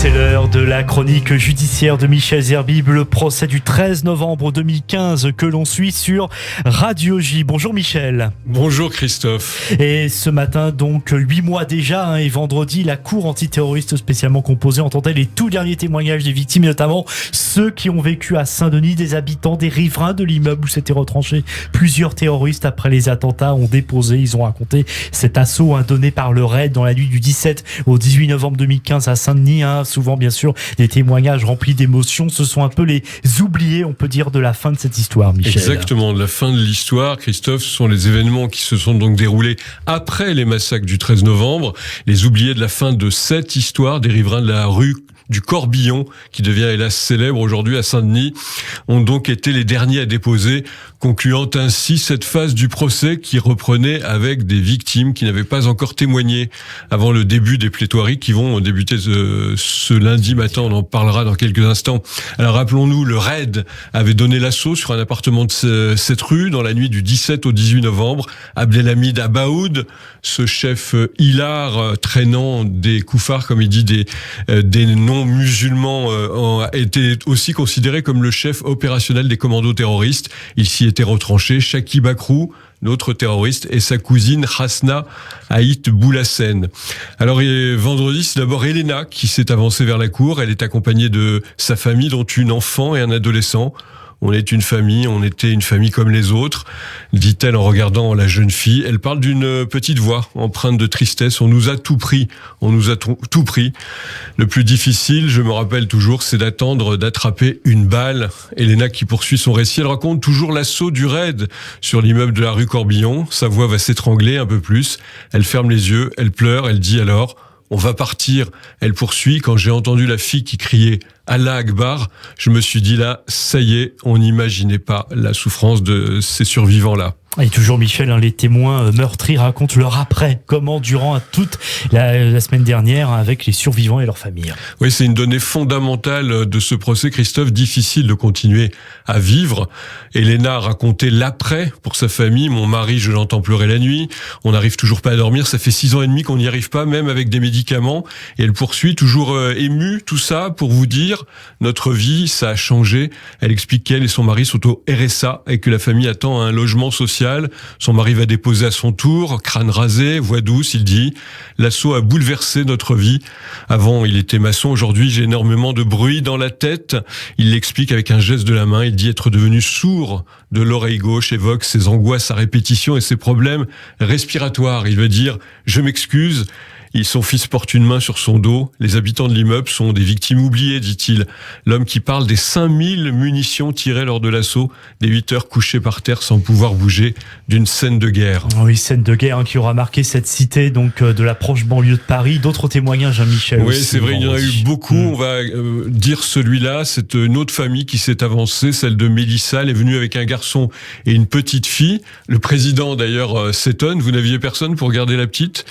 C'est l'heure de la chronique judiciaire de Michel Zerbib, le procès du 13 novembre 2015 que l'on suit sur Radio J. Bonjour Michel. Bonjour Christophe. Et ce matin, donc 8 mois déjà, et vendredi, la cour antiterroriste spécialement composée entendait les tout derniers témoignages des victimes, notamment ceux qui ont vécu à Saint-Denis, des habitants, des riverains de l'immeuble où s'étaient retranchés plusieurs terroristes après les attentats ont déposé. Ils ont raconté cet assaut donné par le RAID dans la nuit du 17 au 18 novembre 2015 à Saint-Denis. Souvent, bien sûr, des témoignages remplis d'émotions. Ce sont un peu les oubliés, on peut dire, de la fin de cette histoire, Michel. Exactement, de la fin de l'histoire, Christophe. Ce sont les événements qui se sont donc déroulés après les massacres du 13 novembre. Les oubliés de la fin de cette histoire, des riverains de la rue du Corbillon, qui devient hélas célèbre aujourd'hui à Saint-Denis, ont donc été les derniers à déposer, concluant ainsi cette phase du procès qui reprenait avec des victimes qui n'avaient pas encore témoigné avant le début des plaidoiries qui vont débuter ce lundi matin. On en parlera dans quelques instants. Alors rappelons-nous, le RAID avait donné l'assaut sur un appartement de cette rue dans la nuit du 17 au 18 novembre. Abdelhamid Abaoud, ce chef hilar traînant des koufars, comme il dit, des non-musulmans, a été aussi considéré comme le chef opérationnel des commandos terroristes. Il s'y était retranché. Chaki Bakrou, l'autre terroriste, et sa cousine Hasna Haït Boulassen. Alors vendredi, c'est d'abord Elena qui s'est avancée vers la cour. Elle est accompagnée de sa famille, dont une enfant et un adolescent. On est une famille, on était une famille comme les autres, dit-elle en regardant la jeune fille. Elle parle d'une petite voix empreinte de tristesse. On nous a tout pris, on nous a tout pris. Le plus difficile, je me rappelle toujours, c'est d'attendre d'attraper une balle. Elena qui poursuit son récit, elle raconte toujours l'assaut du RAID sur l'immeuble de la rue Corbillon. Sa voix va s'étrangler un peu plus. Elle ferme les yeux, elle pleure, elle dit alors « On va partir ». Elle poursuit. Quand j'ai entendu la fille qui criait « Allah Akbar », je me suis dit là, ça y est, on n'imaginait pas la souffrance de ces survivants-là. Et toujours Michel, les témoins meurtris racontent leur après, comment durant toute la semaine dernière avec les survivants et leurs familles. Oui, c'est une donnée fondamentale de ce procès, Christophe. Difficile de continuer à vivre. Elena a raconté l'après pour sa famille. Mon mari, je l'entends pleurer la nuit. On n'arrive toujours pas à dormir. Ça fait 6 ans et demi qu'on n'y arrive pas, même avec des médicaments. Et elle poursuit, toujours émue, tout ça pour vous dire, notre vie, ça a changé. Elle explique qu'elle et son mari sont au RSA et que la famille attend un logement social. Son mari va déposer à son tour, crâne rasé, voix douce, il dit « L'assaut a bouleversé notre vie. Avant, il était maçon, aujourd'hui, j'ai énormément de bruit dans la tête. » Il l'explique avec un geste de la main, il dit être devenu sourd de l'oreille gauche, évoque ses angoisses à répétition et ses problèmes respiratoires. Il veut dire « Je m'excuse ». Son fils porte une main sur son dos. Les habitants de l'immeuble sont des victimes oubliées, dit-il. L'homme qui parle des 5000 munitions tirées lors de l'assaut, des 8 heures couchés par terre sans pouvoir bouger, d'une scène de guerre. Oui, scène de guerre qui aura marqué cette cité donc de la proche banlieue de Paris. D'autres témoignages, Michel. Oui, c'est vrai, il y en a eu beaucoup. On va dire celui-là. C'est une autre famille qui s'est avancée, celle de Mélissa. Elle est venue avec un garçon et une petite fille. Le président, d'ailleurs, s'étonne. Vous n'aviez personne pour garder la petite ?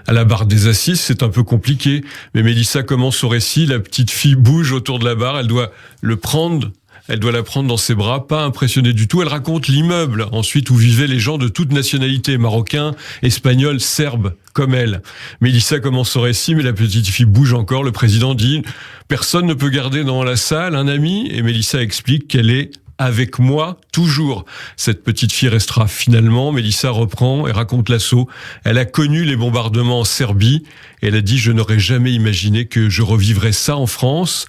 À la barre des assises, c'est un peu compliqué. Mais Mélissa commence son récit. La petite fille bouge autour de la barre. Elle doit la prendre dans ses bras, pas impressionnée du tout. Elle raconte l'immeuble, ensuite, où vivaient les gens de toute nationalité, marocains, espagnols, serbes, comme elle. Mélissa commence son récit, mais la petite fille bouge encore. Le président dit « Personne ne peut garder dans la salle un ami ?» Et Mélissa explique qu'elle est avec moi, toujours. Cette petite fille restera finalement. Mélissa reprend et raconte l'assaut. Elle a connu les bombardements en Serbie. Et elle a dit « Je n'aurais jamais imaginé que je revivrais ça en France ».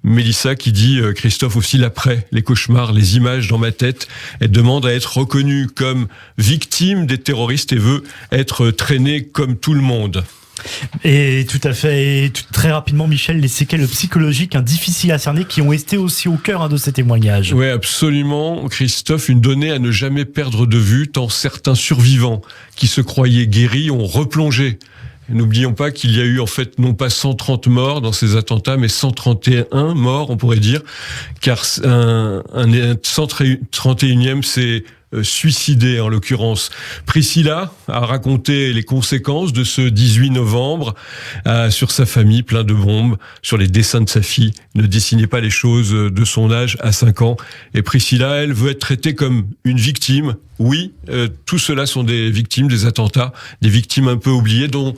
Mélissa qui dit « Christophe, aussi l'après, les cauchemars, les images dans ma tête ». Elle demande à être reconnue comme victime des terroristes et veut être traînée comme tout le monde. Et tout à fait, et très rapidement Michel, les séquelles psychologiques difficiles à cerner qui ont été aussi au cœur de ces témoignages. Oui, absolument, Christophe, une donnée à ne jamais perdre de vue, tant certains survivants qui se croyaient guéris ont replongé. N'oublions pas qu'il y a eu en fait non pas 130 morts dans ces attentats, mais 131 morts, on pourrait dire, car un 131e s'est suicidé en l'occurrence. Priscilla a raconté les conséquences de ce 18 novembre sur sa famille, plein de bombes, sur les dessins de sa fille. Ne dessinez pas les choses de son âge à 5 ans. Et Priscilla, elle veut être traitée comme une victime. Oui, tout cela sont des victimes des attentats, des victimes un peu oubliées dont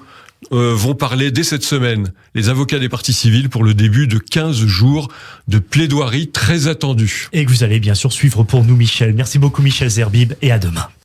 vont parler dès cette semaine, les avocats des parties civiles, pour le début de 15 jours de plaidoirie très attendue. Et que vous allez bien sûr suivre pour nous, Michel. Merci beaucoup, Michel Zerbib, et à demain.